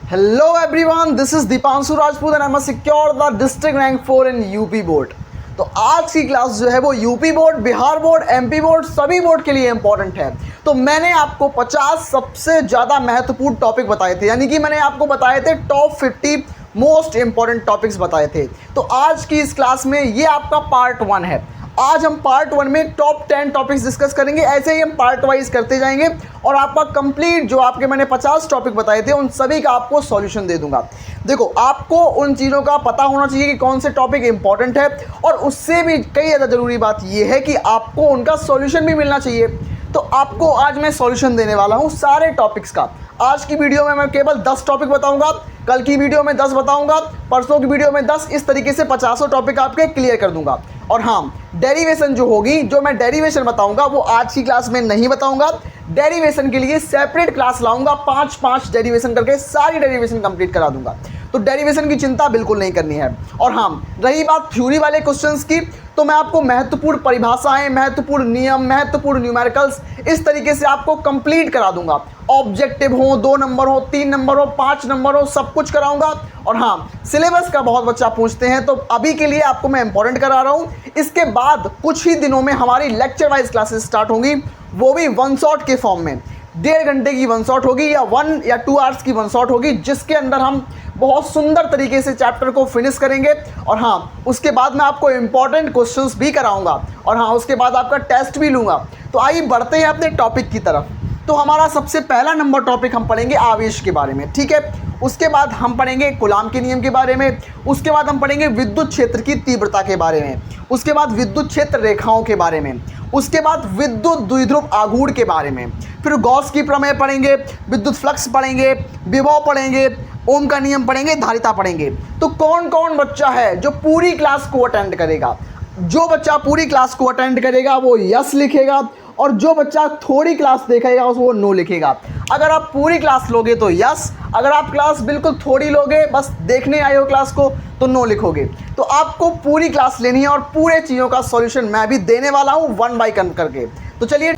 Hello everyone, this is Deepanshu Rajput and I am secure the district rank 4 in UP board. तो आज की class जो है वो UP board, Bihar board, MP board, सभी board के लिए इंपॉर्टेंट है। तो मैंने आपको 50 सबसे ज़्यादा महत्वपूर्ण टॉपिक बताए थे, यानी कि मैंने आपको बताए थे टॉप 50 मोस्ट इंपॉर्टेंट टॉपिक्स बताए थे। तो आज की इस क्लास में ये आपका पार्ट 1 है। आज हम पार्ट 1 में टॉप 10 टॉपिक्स डिस्कस करेंगे। ऐसे ही हम पार्ट वाइज करते जाएंगे और आपका कंप्लीट जो आपके मैंने 50 टॉपिक बताए थे उन सभी का आपको सॉल्यूशन दे दूंगा। देखो, आपको उन चीज़ों का पता होना चाहिए कि कौन से टॉपिक इंपॉर्टेंट है, और उससे भी कई ज़्यादा ज़रूरी बात यह है कि आपको उनका सॉल्यूशन भी मिलना चाहिए। तो आपको आज मैं सॉल्यूशन देने वाला हूँ सारे टॉपिक्स का। आज की वीडियो में मैं केवल 10 टॉपिक बताऊंगा, कल की वीडियो में 10 बताऊंगा, परसों की वीडियो में 10, इस तरीके से 50 टॉपिक आपके क्लियर कर दूंगा। और हाँ, डेरिवेशन जो होगी, जो मैं डेरिवेशन बताऊंगा वो आज की क्लास में नहीं बताऊंगा। डेरिवेशन के लिए सेपरेट क्लास लाऊंगा, 5 डेरिवेशन करके सारी डेरिवेशन कंप्लीट करा दूंगा। तो डेरिवेशन की चिंता बिल्कुल नहीं करनी है। और हाँ, रही बात थ्योरी वाले क्वेश्चंस की, तो मैं आपको महत्वपूर्ण परिभाषाएं, महत्वपूर्ण नियम, महत्वपूर्ण न्यूमेरिकल्स इस तरीके से आपको कंप्लीट करा दूंगा। ऑब्जेक्टिव हो, 2 नंबर हो, 3 नंबर हो, 5 नंबर हो, सब कुछ कराऊंगा। और हाँ, सिलेबस का बहुत बच्चा पूछते हैं, तो अभी के लिए आपको मैं इंपॉर्टेंट करा रहा हूँ। इसके बाद कुछ ही दिनों में हमारी लेक्चर वाइज क्लासेस स्टार्ट होंगी, वो भी 1 शॉट के फॉर्म में। 1.5 घंटे की 1 शॉट होगी या 1 या 2 आवर्स की 1 शॉट होगी, जिसके अंदर हम बहुत सुंदर तरीके से चैप्टर को फिनिश करेंगे। और हाँ, उसके बाद मैं आपको इंपॉर्टेंट क्वेश्चंस भी कराऊंगा, और हाँ, उसके बाद आपका टेस्ट भी लूँगा। तो आइए बढ़ते हैं अपने टॉपिक की तरफ। तो हमारा सबसे पहला नंबर टॉपिक हम पढ़ेंगे आवेश के बारे में, ठीक है। उसके बाद हम पढ़ेंगे कूलाम के नियम के बारे में। उसके बाद हम पढ़ेंगे विद्युत क्षेत्र की तीव्रता के बारे में। उसके बाद विद्युत क्षेत्र रेखाओं के बारे में। उसके बाद विद्युत द्विध्रुव आघूर्ण के बारे में। फिर गॉस की प्रमेय पढ़ेंगे, विद्युत फ्लक्स पढ़ेंगे, विभव पढ़ेंगे, ओम का नियम पढ़ेंगे, धारिता पढ़ेंगे। तो कौन कौन बच्चा है जो पूरी क्लास को अटेंड करेगा? जो बच्चा पूरी क्लास को अटेंड करेगा वो यस लिखेगा, और जो बच्चा थोड़ी क्लास देखेगा वो नो लिखेगा। अगर आप पूरी क्लास लोगे तो यस, अगर आप क्लास बिल्कुल थोड़ी लोगे, बस देखने आए हो क्लास को, तो नो लिखोगे। तो आपको पूरी क्लास लेनी है और पूरे चीज़ों का सॉल्यूशन मैं भी देने वाला हूँ 1 बाय 1 करके। तो चलिए,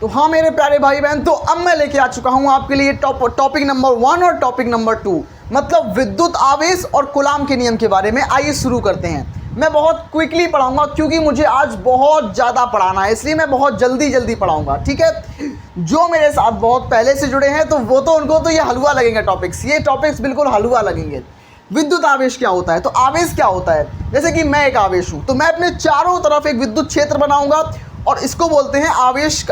तो हाँ मेरे प्यारे भाई बहन, तो अब मैं लेके आ चुका हूँ आपके लिए टॉपिक नंबर 1 और टॉपिक नंबर 2, मतलब विद्युत आवेश और कूलाम के नियम के बारे में। आइए शुरू करते हैं। मैं बहुत क्विकली पढ़ाऊंगा क्योंकि मुझे आज बहुत ज़्यादा पढ़ाना है, इसलिए मैं बहुत जल्दी पढ़ाऊंगा, ठीक है। जो मेरे साथ बहुत पहले से जुड़े हैं तो वो तो उनको तो ये हलवा लगेंगे टॉपिक्स, ये टॉपिक्स बिल्कुल हलवा लगेंगे। विद्युत आवेश क्या होता है? तो आवेश क्या होता है? जैसे कि मैं एक आवेश हूँ, तो मैं अपने चारों तरफ एक विद्युत क्षेत्र बनाऊंगा और इसको बोलते हैं आवेश।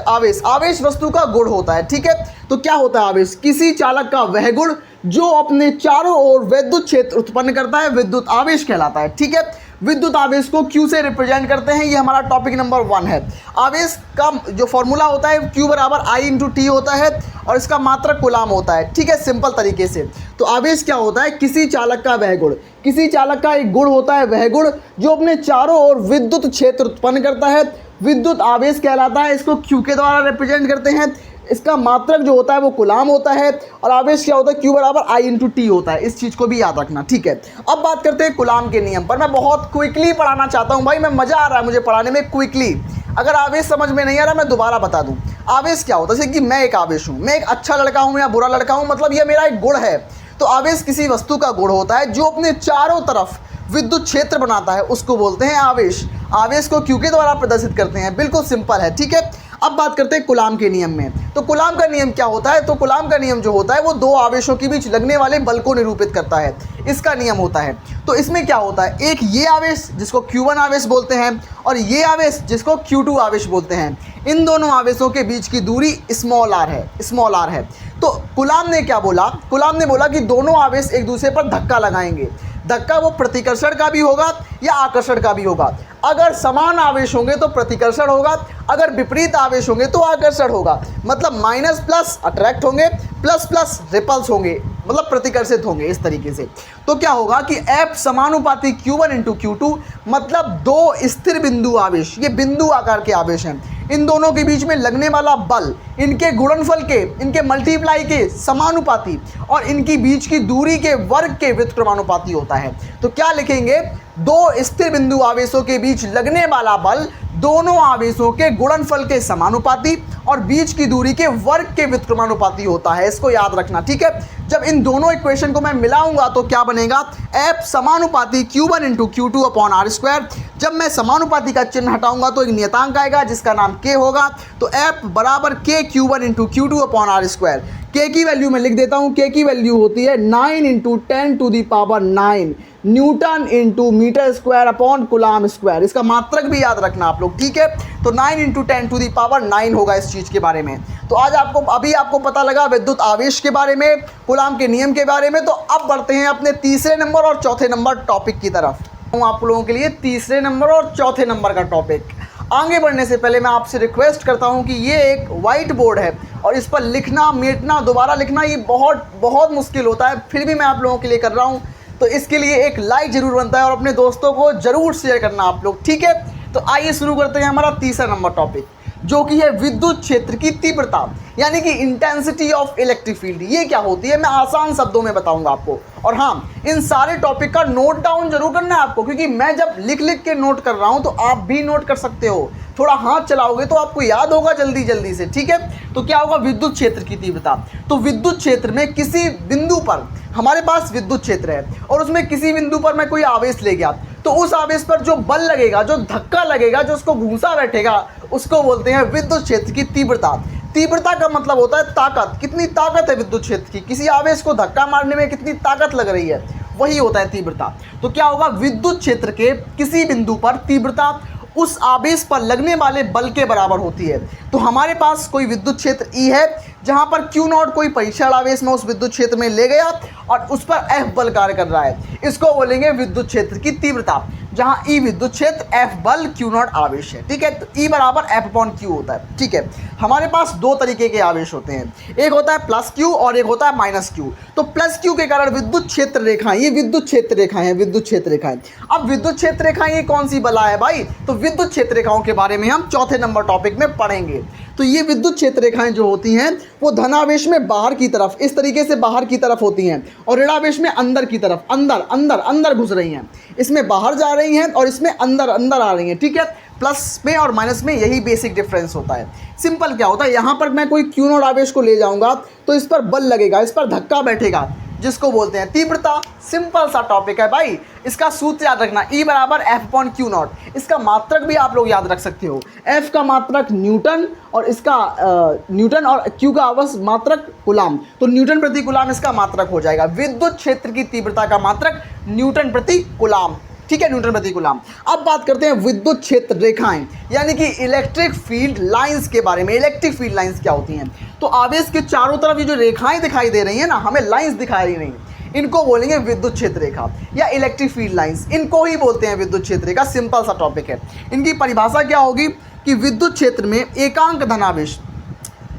आवेश वस्तु का गुण होता है, ठीक है। तो क्या होता है आवेश? किसी चालक का वह गुण जो अपने चारों ओर विद्युत क्षेत्र उत्पन्न करता है, विद्युत आवेश कहलाता है, ठीक है। विद्युत आवेश को Q से रिप्रेजेंट करते हैं, ये हमारा टॉपिक नंबर 1 है। आवेश का जो फॉर्मूला होता है Q बराबर I इंटू टी होता है, और इसका मात्रक कूलाम होता है, ठीक है, सिंपल तरीके से। तो आवेश क्या होता है? किसी चालक का वह गुण, किसी चालक का एक गुण होता है वह गुण जो अपने चारों ओर विद्युत क्षेत्र उत्पन्न करता है, विद्युत आवेश कहलाता है। इसको Q के द्वारा रिप्रेजेंट करते हैं। इसका मात्रक जो होता है वो कूलाम होता है, और आवेश क्या होता है? Q बराबर I इंटू टी होता है। इस चीज़ को भी याद रखना, ठीक है। अब बात करते हैं कूलाम के नियम पर। मैं बहुत क्विकली पढ़ाना चाहता हूँ भाई, मैं मज़ा आ रहा है मुझे पढ़ाने में क्विकली। अगर आवेश समझ में नहीं आ रहा मैं दोबारा बता दूँ। आवेश क्या होता है? जैसे कि मैं एक आवेश हूँ, मैं एक अच्छा लड़का हूँ या बुरा लड़का हूँ, मतलब ये मेरा एक गुण है। तो आवेश किसी वस्तु का गुण होता है जो अपने चारों तरफ विद्युत क्षेत्र बनाता है, उसको बोलते हैं आवेश। आवेश को Q के द्वारा प्रदर्शित करते हैं, बिल्कुल सिंपल है, ठीक है। अब बात करते हैं कूलाम के नियम में। तो कूलाम का नियम क्या होता है? तो कूलाम का नियम जो होता है वो 2 आवेशों के बीच लगने वाले बल को निरूपित करता है, इसका नियम होता है। तो इसमें क्या होता है? एक ये आवेश जिसको Q1 आवेश बोलते हैं, और ये आवेश जिसको Q2 आवेश बोलते हैं। इन दोनों आवेशों के बीच की दूरी स्मॉल r है। तो कूलाम ने क्या बोला? कूलाम ने बोला कि दोनों आवेश एक दूसरे पर धक्का लगाएंगे। धक्का वो प्रतिकर्षण का भी होगा या आकर्षण का भी होगा। अगर समान आवेश होंगे तो प्रतिकर्षण होगा, अगर विपरीत आवेश होंगे तो आकर्षण होगा। मतलब माइनस प्लस अट्रैक्ट होंगे, प्लस प्लस रिपल्स होंगे, मतलब प्रतिकर्षित होंगे, इस तरीके से। तो क्या होगा कि F समानुपाती Q1 इंटू Q2, मतलब 2 स्थिर बिंदु आवेश, ये बिंदु आकार के आवेश हैं, इन दोनों के बीच में लगने वाला बल इनके गुणनफल के, इनके मल्टीप्लाई के समानुपाती, और इनकी बीच की दूरी के वर्ग के व्युत्क्रमानुपाती होता है। तो क्या लिखेंगे? 2 स्थिर बिंदु आवेशों के बीच लगने वाला बल दोनों आवेशों के गुणनफल के समानुपाती और बीच की दूरी के वर्ग के व्युत्क्रमानुपाती होता है। इसको याद रखना, ठीक है। जब इन दोनों इक्वेशन को मैं मिलाऊंगा तो क्या बनेगा, F समानुपाती Q1 into Q2 upon r square. जब मैं समानुपाती का चिन्ह हटाऊंगा तो एक नियतांक आएगा जिसका नाम K होगा, तो F बराबर K Q1 into Q2 upon r square. K की वैल्यू मैं लिख देता हूँ, K की वैल्यू होती है 9 into 10 to the power 9 newton into metre square upon coulomb square. इसका मात्रक भी याद रखना आप लोग, ठीक है। तो 9 इंटू 10 टू दी पावर 9 होगा इस चीज़ के बारे में। तो आज आपको पता लगा विद्युत आवेश के बारे में, कुलाम के नियम के बारे में। तो अब बढ़ते हैं अपने तीसरे नंबर और चौथे नंबर टॉपिक की तरफ। आप लोगों के लिए तीसरे नंबर और चौथे नंबर का टॉपिक। आगे बढ़ने से पहले मैं आपसे रिक्वेस्ट करता हूं कि ये एक वाइट बोर्ड है और इस पर लिखना, मिटना, दोबारा लिखना ये बहुत मुश्किल होता है, फिर भी मैं आप लोगों के लिए कर रहा हूं। तो इसके लिए एक लाइक जरूर बनता है और अपने दोस्तों को ज़रूर शेयर करना आप लोग, ठीक है। तो आइए शुरू करते हैं हमारा तीसरा नंबर टॉपिक, जो कि है विद्युत क्षेत्र की तीव्रता, यानी कि इंटेंसिटी ऑफ इलेक्ट्रिक फील्ड। ये क्या होती है मैं आसान शब्दों में बताऊंगा आपको। और हाँ, इन सारे टॉपिक का नोट डाउन जरूर करना है आपको, क्योंकि मैं जब लिख के नोट कर रहा हूं तो आप भी नोट कर सकते हो। थोड़ा हाथ चलाओगे तो आपको याद होगा जल्दी से, ठीक है। तो क्या होगा, विद्युत क्षेत्र की तीव्रता। तो विद्युत क्षेत्र में किसी बिंदु पर हमारे पास विद्युत क्षेत्र है और उसमें किसी बिंदु पर मैं कोई आवेश ले गया, तो उस आवेश पर जो बल लगेगा, जो धक्का लगेगा, जो उसको घूसा बैठेगा, उसको बोलते हैं विद्युत क्षेत्र की तीव्रता। तीव्रता का मतलब होता है ताकत, कितनी ताकत है विद्युत क्षेत्र की, किसी आवेश को धक्का मारने में कितनी ताकत लग रही है, वही होता है तीव्रता। तो क्या होगा, विद्युत क्षेत्र के किसी बिंदु पर तीव्रता उस आवेश पर लगने वाले बल के बराबर होती है। तो हमारे पास कोई विद्युत क्षेत्र E है जहां पर Q0 कोई परीक्षण आवेश में उस विद्युत क्षेत्र में ले गया और उस पर F बल कार्य कर रहा है, इसको बोलेंगे विद्युत क्षेत्र की तीव्रता। जहां E विद्युत क्षेत्र, F बल, Q0 आवेश है, ठीक है। तो E बराबर F अपॉन Q होता है, ठीक है। हमारे पास दो तरीके के आवेश होते हैं, एक होता है प्लस Q और एक होता है माइनस Q। तो प्लस Q के कारण विद्युत क्षेत्र रेखाएं, ये विद्युत क्षेत्र रेखाएं हैं, विद्युत क्षेत्र रेखाएं। अब विद्युत क्षेत्र रेखाएं ये कौन सी बला है भाई, तो विद्युत क्षेत्र रेखाओं के बारे में हम चौथे नंबर टॉपिक में पढ़ेंगे। तो ये विद्युत क्षेत्र रेखाएं जो होती हैं वो धनावेश में बाहर की तरफ, इस तरीके से बाहर की तरफ होती हैं, और ऋणावेश में अंदर की तरफ, अंदर घुस रही हैं। इसमें बाहर जा रही हैं और इसमें अंदर आ रही हैं, ठीक है। प्लस में और माइनस में यही बेसिक डिफरेंस होता है। सिंपल क्या होता है, यहाँ पर मैं कोई Q0 आवेश को ले जाऊँगा तो इस पर बल लगेगा, इस पर धक्का बैठेगा, जिसको बोलते हैं तीव्रता। सिंपल सा टॉपिक है भाई, इसका सूत्र याद रखना, E बराबर F अपॉन Q0। इसका मात्रक भी आप लोग याद रख सकते हो, F का मात्रक न्यूटन और इसका न्यूटन और Q का अवश्य मात्रक कुलाम, तो न्यूटन प्रति कुलाम इसका मात्रक हो जाएगा। विद्युत क्षेत्र की तीव्रता का मात्रक न्यूटन प्रति कुलाम, ठीक है, न्यूटन प्रति कुलाम। अब बात करते हैं विद्युत क्षेत्र रेखाएं, यानी कि इलेक्ट्रिक फील्ड लाइंस के बारे में। इलेक्ट्रिक फील्ड लाइंस क्या होती हैं, तो आवेश के चारों तरफ ये जो रेखाएं दिखाई दे रही हैं ना, हमें लाइंस दिखाई नहीं, इनको बोलेंगे विद्युत क्षेत्र रेखा या इलेक्ट्रिक फील्ड लाइंस, इनको ही बोलते हैं विद्युत क्षेत्र रेखा। सिंपल सा टॉपिक है। इनकी परिभाषा क्या होगी कि विद्युत क्षेत्र में एकांक धनावेश,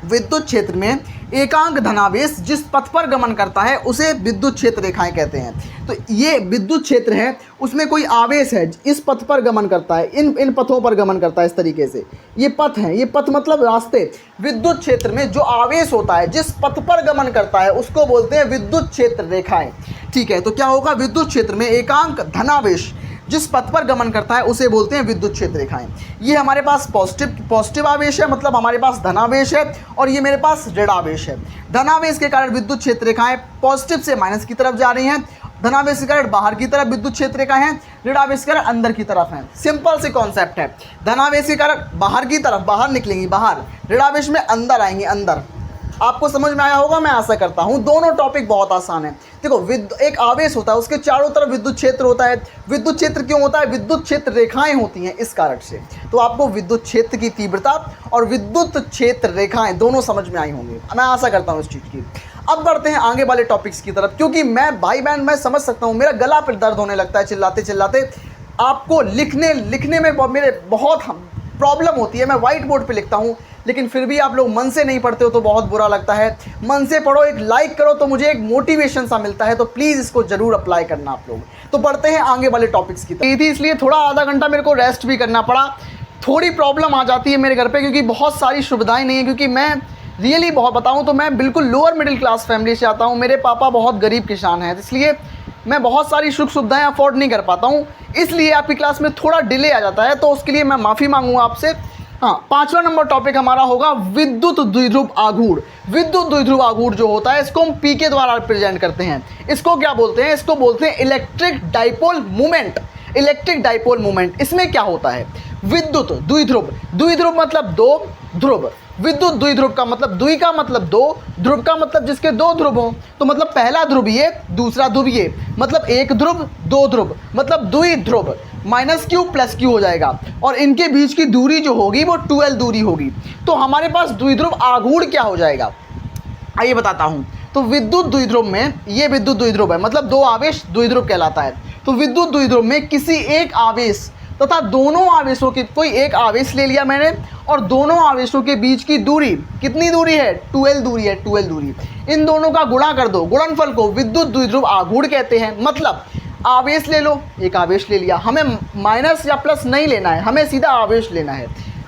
विद्युत क्षेत्र में एकांक धनावेश जिस पथ पर गमन करता है उसे विद्युत क्षेत्र रेखाएं कहते हैं। तो ये विद्युत क्षेत्र है, उसमें कोई आवेश है, इस पथ पर गमन करता है, इन पथों पर गमन करता है, इस तरीके से ये पथ हैं, ये पथ मतलब रास्ते। विद्युत क्षेत्र में जो आवेश होता है, जिस पथ पर गमन करता है, उसको बोलते हैं विद्युत क्षेत्र रेखाएं, ठीक है। तो क्या होगा, विद्युत क्षेत्र में एकांक धनावेश जिस पथ पर गमन करता है उसे बोलते हैं विद्युत क्षेत्र रेखाएं। ये हमारे पास पॉजिटिव आवेश है, मतलब हमारे पास धनावेश है, और ये मेरे पास ऋणावेश है। धनावेश के कारण विद्युत क्षेत्र रेखाएं पॉजिटिव से माइनस की तरफ जा रही हैं, धनावेश के कारण बाहर की तरफ विद्युत क्षेत्र रेखाएं हैं, ऋणावेश के कारण अंदर की तरफ हैं। सिंपल सी कॉन्सेप्ट है। धनावेश के कारण बाहर की तरफ, बाहर निकलेंगी बाहर, ऋणावेश में अंदर आएंगी अंदर। आपको समझ में आया होगा, मैं आशा करता हूं। दोनों टॉपिक बहुत आसान है। देखो, एक आवेश होता है, उसके चारों तरफ विद्युत क्षेत्र होता है। विद्युत क्षेत्र क्यों होता है, विद्युत क्षेत्र रेखाएं होती हैं, इस कारण से। तो आपको विद्युत क्षेत्र की तीव्रता और विद्युत क्षेत्र रेखाएं दोनों समझ में आई होंगी, मैं आशा करता हूँ इस चीज़ की। अब बढ़ते हैं आगे वाले टॉपिक्स की तरफ, क्योंकि मैं भाई बहन मैं समझ सकता हूँ, मेरा गला पर दर्द होने लगता है चिल्लाते चिल्लाते। आपको लिखने में मेरे बहुत प्रॉब्लम होती है। मैं व्हाइट बोर्ड पे लिखता हूँ, लेकिन फिर भी आप लोग मन से नहीं पढ़ते हो तो बहुत बुरा लगता है। मन से पढ़ो, एक लाइक करो तो मुझे एक मोटिवेशन सा मिलता है। तो प्लीज़ इसको ज़रूर अप्लाई करना आप लोग। तो बढ़ते हैं आगे वाले टॉपिक्स की तरफ। इसलिए थोड़ा आधा घंटा मेरे को रेस्ट भी करना पड़ा। थोड़ी प्रॉब्लम आ जाती है मेरे घर पे, क्योंकि बहुत सारी सुविधाएं नहीं है। क्योंकि मैं रियली बहुत बताऊँ तो मैं बिल्कुल लोअर मिडिल क्लास फैमिली से आता हूँ। मेरे पापा बहुत गरीब किसान हैं, इसलिए मैं बहुत सारी सुख सुविधाएं अफोर्ड नहीं कर पाता हूँ। इसलिए आपकी क्लास में थोड़ा डिले आ जाता है, तो उसके लिए मैं माफ़ी मांगूंगा आपसे। हाँ, 5वां नंबर टॉपिक हमारा होगा विद्युत द्विध्रुव आघूर्ण। विद्युत द्विध्रुव आघूर्ण जो होता है इसको हम पी के द्वारा रिप्रेजेंट करते हैं। इसको क्या बोलते हैं? इसको बोलते हैं electric dipole movement. Electric dipole movement. इसमें क्या होता है? विद्युत द्विध्रुव, द्विध्रुव मतलब दो ध्रुव, विद्युत द्विध्रुव का मतलब द्वि का मतलब दो, ध्रुव का मतलब जिसके दो ध्रुव हों। तो मतलब पहला ध्रुव ये, दूसरा ध्रुव ये, मतलब एक ध्रुव दो ध्रुव, मतलब द्विध्रुव। माइनस क्यू प्लस क्यू हो जाएगा और इनके बीच की दूरी जो होगी वो 12 दूरी होगी। तो हमारे पास द्विध्रुव आघूर्ण क्या हो जाएगा, आइए बताता हूँ। तो विद्युत द्विध्रुव में, ये विद्युत द्विध्रुव है मतलब दो आवेश द्विध्रुव कहलाता है। तो विद्युत द्विध्रुव में किसी एक आवेश तथा दोनों आवेशों की, कोई एक आवेश ले लिया मैंने और दोनों आवेशों के बीच की दूरी कितनी दूरी है? 12 दूरी है, 12 दूरी। इन दोनों का गुणा कर दो, गुणनफल को विद्युत द्विध्रुव आघूर्ण कहते हैं। मतलब आवेश ले लो, एक आवेश ले लिया, हमें माइनस या प्लस नहीं लेना है, हमें सीधा आवेश लेना है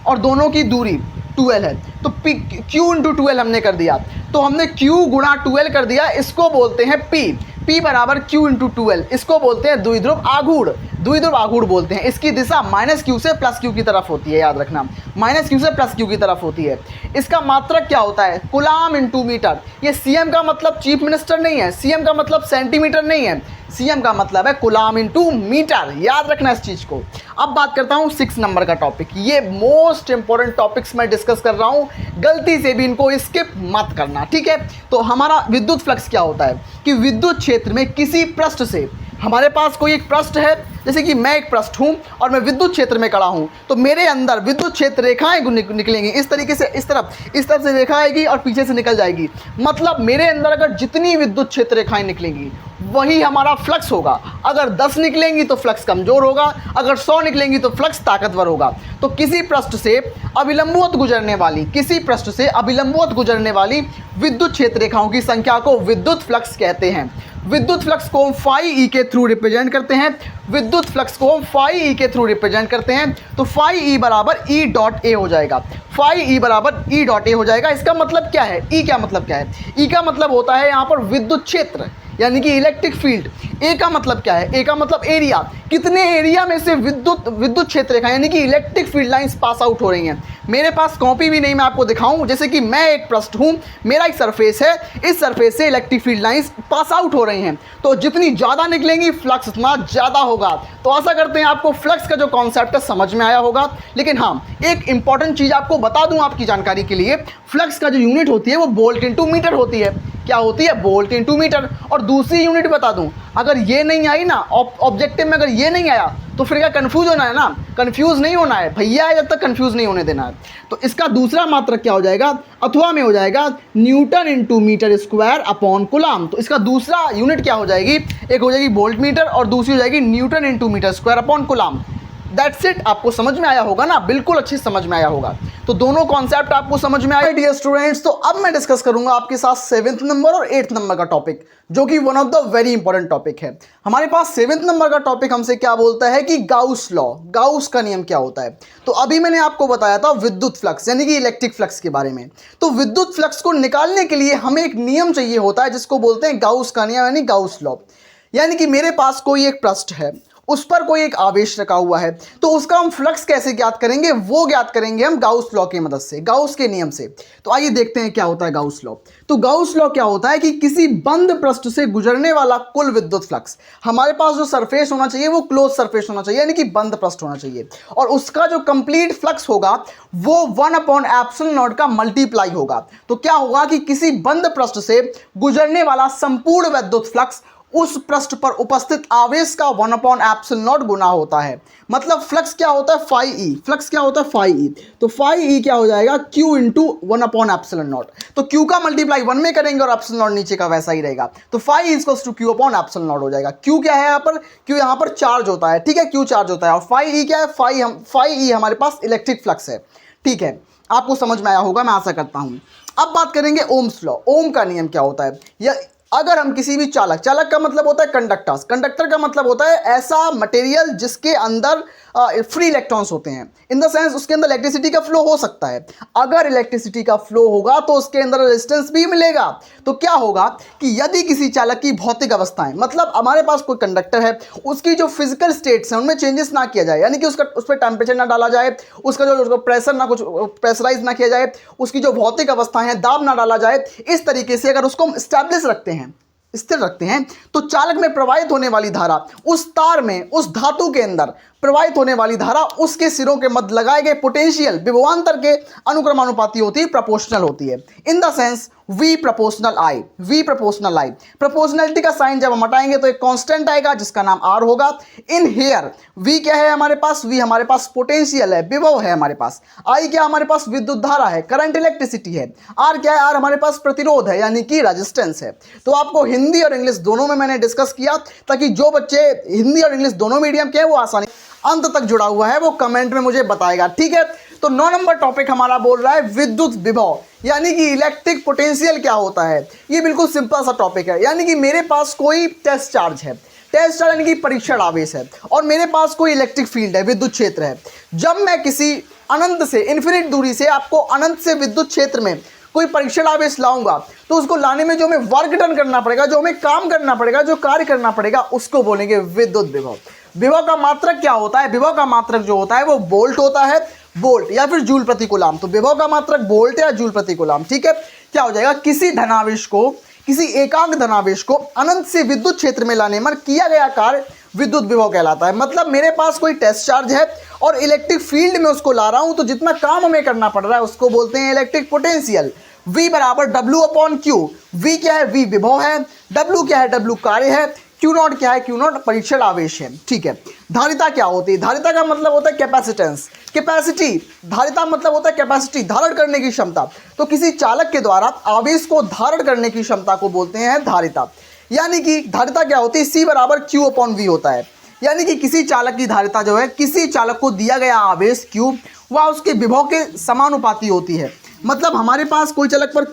और दोनों की दूरी 12 है। तो Q इंटू 12 हमने कर दिया, तो हमने Q गुणा 12 कर दिया, इसको बोलते हैं P। P बराबर Q इंटू 12, इसको बोलते हैं द्विध्रुव आघूर्ण। द्विध्रुव आघूर्ण बोलते हैं। इसकी दिशा माइनस Q से प्लस Q की तरफ होती है, याद रखना, माइनस Q से प्लस Q की तरफ होती है। इसका मात्रक क्या होता है? Coulomb into metre. ये CM का मतलब चीफ मिनिस्टर नहीं है, CM का मतलब सेंटीमीटर नहीं है, CM का मतलब है कूलाम इंटू मीटर, याद रखना इस चीज़ को। अब बात करता हूँ 6 नंबर का टॉपिक। ये मोस्ट इंपॉर्टेंट टॉपिक्स मैं डिस्कस कर रहा हूँ, गलती से भी इनको स्किप मत करना, ठीक है। तो हमारा विद्युत फ्लक्स क्या होता है कि विद्युत क्षेत्र में किसी पृष्ठ से, हमारे पास कोई एक पृष्ठ है, जैसे कि मैं एक पृष्ठ हूँ और मैं विद्युत क्षेत्र में खड़ा हूँ, तो मेरे अंदर विद्युत क्षेत्र रेखाएं निकलेंगी इस तरीके से, इस तरफ से रेखा आएगी और पीछे से निकल जाएगी। मतलब मेरे अंदर अगर जितनी विद्युत क्षेत्र रेखाएं निकलेंगी वही हमारा फ्लक्स होगा। अगर 10 निकलेंगी तो फ्लक्स कमज़ोर होगा, अगर 100 निकलेंगी तो फ्लक्स ताकतवर होगा। तो किसी पृष्ठ से अभिलंबवत गुजरने वाली, किसी पृष्ठ से अभिलंबवत गुजरने वाली विद्युत क्षेत्र रेखाओं की संख्या को विद्युत फ्लक्स कहते हैं। विद्युत फ्लक्स को हम फाई ई के थ्रू रिप्रेजेंट करते हैं। विद्युत फ्लक्स को हम फाई ई के थ्रू रिप्रेजेंट करते हैं। तो फाई ई बराबर ई डॉट ए हो जाएगा। फाई ई बराबर ई डॉट ए हो जाएगा। इसका मतलब क्या है? ई का मतलब क्या है? ई का मतलब होता है यहाँ पर विद्युत क्षेत्र, यानी कि इलेक्ट्रिक फील्ड। ए का मतलब क्या है? ए का मतलब एरिया, कितने एरिया में से विद्युत क्षेत्र रेखा यानी कि electric field lines pass out हो रही हैं। मेरे पास कॉपी भी नहीं, मैं आपको दिखाऊं, जैसे कि मैं एक पृष्ठ हूं, मेरा एक सरफेस है, इस सरफेस से electric field lines pass out हो रही हैं, तो जितनी ज़्यादा निकलेंगी फ्लक्स उतना ज़्यादा होगा। तो आशा करते हैं आपको फ्लक्स का जो कॉन्सेप्ट है समझ में आया होगा। लेकिन हाँ, एक इंपॉर्टेंट चीज़ आपको बता दूं आपकी जानकारी के लिए, फ्लक्स का जो यूनिट होती है वो वोल्ट इंटू मीटर होती है। क्या होती है? Volt into metre. और दूसरी यूनिट बता दूं, अगर ये नहीं आई ना ऑब्जेक्टिव में, अगर ये नहीं आया तो फिर क्या कंफ्यूज होना है ना, कंफ्यूज नहीं होना है भैया, जब तक कंफ्यूज नहीं होने देना है। तो इसका दूसरा मात्रक क्या हो जाएगा? अथवा में हो जाएगा newton into metre square upon coulomb. तो इसका दूसरा यूनिट क्या हो जाएगी? एक हो जाएगी वोल्ट मीटर और दूसरी हो जाएगी newton into metre square upon coulomb. That's it. आपको समझ में आया होगा ना, बिल्कुल अच्छे से समझ में आया होगा। तो दोनों कॉन्सेप्ट आपको समझ में आए डियर स्टूडेंट्स। तो अब मैं डिस्कस करूंगा आपके साथ 7th नंबर और 8th नंबर का टॉपिक, जो कि one of the very important topic है। हमारे पास 7th नंबर का टॉपिक हमसे क्या बोलता है कि गाउस लॉ, गाउस का नियम क्या होता है। तो अभी मैंने आपको बताया था विद्युत फ्लक्स यानी कि इलेक्ट्रिक फ्लक्स के बारे में। तो विद्युत फ्लक्स को निकालने के लिए हमें एक नियम चाहिए होता है जिसको बोलते हैं गाउस का नियम यानी गाउस लॉ। यानी कि मेरे पास कोई एक पृष्ठ है, उस पर कोई एक आवेश रखा हुआ है, तो उसका हम फ्लक्स कैसे ज्ञात करेंगे? वो ज्ञात करेंगे हम गाउस लॉ की मदद से, गाउस के नियम से। तो आइए देखते हैं क्या होता है गाउस लॉ। तो गाउस लॉ क्या होता है कि किसी बंद पृष्ठ से गुजरने वाला कुल विद्युत फ्लक्स, हमारे पास जो सरफेस होना चाहिए वो क्लोज सरफेस होना चाहिए यानी कि बंद पृष्ठ होना चाहिए, और उसका जो कंप्लीट फ्लक्स होगा वो 1/ε0 का मल्टीप्लाई होगा। तो क्या होगा कि किसी बंद पृष्ठ से गुजरने वाला संपूर्ण विद्युत फ्लक्स उस पृष्ठ पर उपस्थित आवेश का 1/ε0 गुना होता है। मतलब फ्लक्स क्या होता है? फाई ई। फ्लक्स क्या होता है? Phi E. तो फाई ई क्या हो जाएगा? Q into 1/ε0। तो Q का मल्टीप्लाई 1 में करेंगे और एप्सिलॉन नीचे का वैसा ही रहेगा। तो phi E equals to Q/ε0 हो जाएगा। Q क्या है यहाँ पर? Q यहाँ पर चार्ज होता है, ठीक है, Q चार्ज होता है। और फाई ई क्या है? फाई ई हमारे पास इलेक्ट्रिक फ्लक्स है, ठीक है। आपको समझ में आया होगा, मैं आशा करता हूँ। अब बात करेंगे ओम्स लॉ। ओम का नियम क्या होता है? या अगर हम किसी भी चालक का मतलब होता है कंडक्टर्स, कंडक्टर का मतलब होता है ऐसा मटेरियल जिसके अंदर फ्री इलेक्ट्रॉन्स होते हैं, इन द सेंस उसके अंदर इलेक्ट्रिसिटी का फ्लो हो सकता है। अगर इलेक्ट्रिसिटी का फ्लो होगा तो उसके अंदर रेजिस्टेंस भी मिलेगा। तो क्या होगा कि यदि किसी चालक की भौतिक अवस्थाएं, मतलब हमारे पास कोई कंडक्टर है, उसकी जो फिजिकल स्टेट्स हैं उनमें चेंजेस ना किया जाए, यानी कि उस पर टेम्परेचर ना डाला जाए, उसका जो प्रेशर ना कुछ प्रेशराइज ना किया जाए, उसकी जो भौतिक अवस्थाएं हैं दाब ना डाला जाए, इस तरीके से अगर उसको हम स्टैब्लिश रखते हैं, स्थिर रखते हैं, तो चालक में प्रवाहित होने वाली धारा, उस तार में, उस धातु के अंदर प्रवाहित होने वाली धारा उसके सिरों के मध्य लगाए गए पोटेंशियल विभवांतर के अनुक्रमानुपाती होती है, प्रोपोर्शनल होती है। In the sense V proportional I, V proportional I। Proportionality का साइन जब हम हटाएंगे तो एक कांस्टेंट आएगा जिसका नाम R होगा। इन हेयर V क्या है हमारे पास, V हमारे पास पोटेंशियल है, विभव है हमारे पास। I क्या हमारे पास विद्युत धारा है, करंट इलेक्ट्रिसिटी है। R क्या है, R हमारे पास प्रतिरोध है यानी कि रेजिस्टेंस है। तो आपको हिंदी और इंग्लिश दोनों में मैंने डिस्कस किया ताकि जो बच्चे हिंदी और इंग्लिश दोनों मीडियम के हैं वो आसानी अंत तक जुड़ा हुआ है वो कमेंट में मुझे बताएगा, ठीक है। तो 9 नंबर टॉपिक हमारा बोल रहा है विद्युत विभव, यानी कि इलेक्ट्रिक पोटेंशियल क्या होता है। ये बिल्कुल सिंपल सा टॉपिक है, यानी कि मेरे पास कोई टेस्ट चार्ज है, टेस्ट चार्ज यानी कि परीक्षण आवेश है, और मेरे पास कोई इलेक्ट्रिक फील्ड है, विद्युत क्षेत्र है। जब मैं किसी अनंत से, इन्फिनिट दूरी से आपको अनंत से विद्युत क्षेत्र में कोई परीक्षण आवेश लाऊंगा तो उसको लाने में जो हमें वर्क डन करना पड़ेगा, जो हमें काम करना पड़ेगा, जो कार्य करना पड़ेगा, उसको बोलेंगे विद्युत विभव। विभव का मात्रक क्या होता है, विभव का मात्रक जो होता है वो वोल्ट होता है, वोल्ट या फिर जूल प्रति कूलाम। तो विभव का मात्रक वोल्ट या जूल प्रति कूलाम, ठीक है। क्या हो जाएगा, किसी धनावेश को, किसी एकांक धनावेश को अनंत से विद्युत क्षेत्र में लाने में किया गया कार्य विद्युत विभव कहलाता है। मतलब मेरे पास कोई टेस्ट चार्ज है और इलेक्ट्रिक फील्ड में उसको ला रहा हूं, तो जितना काम हमें करना पड़ रहा है उसको बोलते हैं इलेक्ट्रिक पोटेंशियल। V बराबर W/Q। V क्या है, V विभव है, W क्या है, W कार्य है, Q0 क्या है, Q0 परीक्षण आवेश है, ठीक है। धारिता क्या होती है, धारिता का मतलब होता है कैपेसिटेंस, कैपेसिटी, धारिता मतलब होता है कैपेसिटी, धारण करने की क्षमता। तो किसी चालक के द्वारा आवेश को धारण करने की क्षमता को बोलते हैं धारिता। यानी कि धारिता क्या होती है, C बराबर Q/V होता है। यानी कि किसी चालक की धारिता जो है, किसी चालक को दिया गया आवेश Q वह उसके विभव के समानुपाती होती है। मतलब हमारे पास कोई चालक पर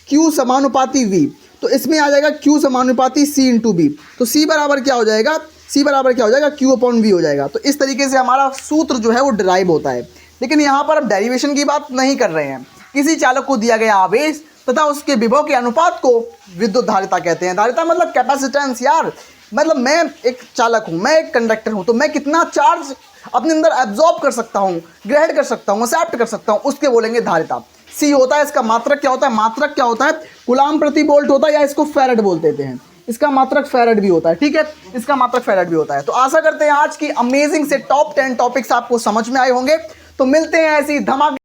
Q समानुपाती V, तो इसमें आ जाएगा Q समानुपाती C/V। तो C बराबर क्या हो जाएगा, C बराबर क्या हो जाएगा, Q/V हो जाएगा। तो इस तरीके से हमारा सूत्र जो है वो डिराइव होता है। लेकिन यहाँ पर अब डेरिवेशन की बात नहीं कर रहे हैं। किसी चालक को दिया गया आवेश तथा उसके विभव के अनुपात को विद्युत धारिता कहते हैं। धारिता मतलब कैपेसिटेंस यार, मतलब मैं एक चालक हूँ, मैं एक कंडक्टर हूँ, तो मैं कितना चार्ज अपने अंदर एब्जॉर्ब कर सकता हूँ, ग्रहण कर सकता हूँ, एक्सेप्ट कर सकता हूँ, उसके बोलेंगे धारिता। सी होता है, इसका मात्रक क्या होता है, मात्रक क्या होता है, कूलाम प्रति वोल्ट होता है, या इसको फैराड बोल देते हैं। इसका मात्रक फैराड भी होता है, ठीक है, इसका मात्रक फैराड भी होता है। तो आशा करते हैं आज की अमेजिंग से टॉप 10 टॉपिक्स आपको समझ में आए होंगे। तो मिलते हैं ऐसी धमाके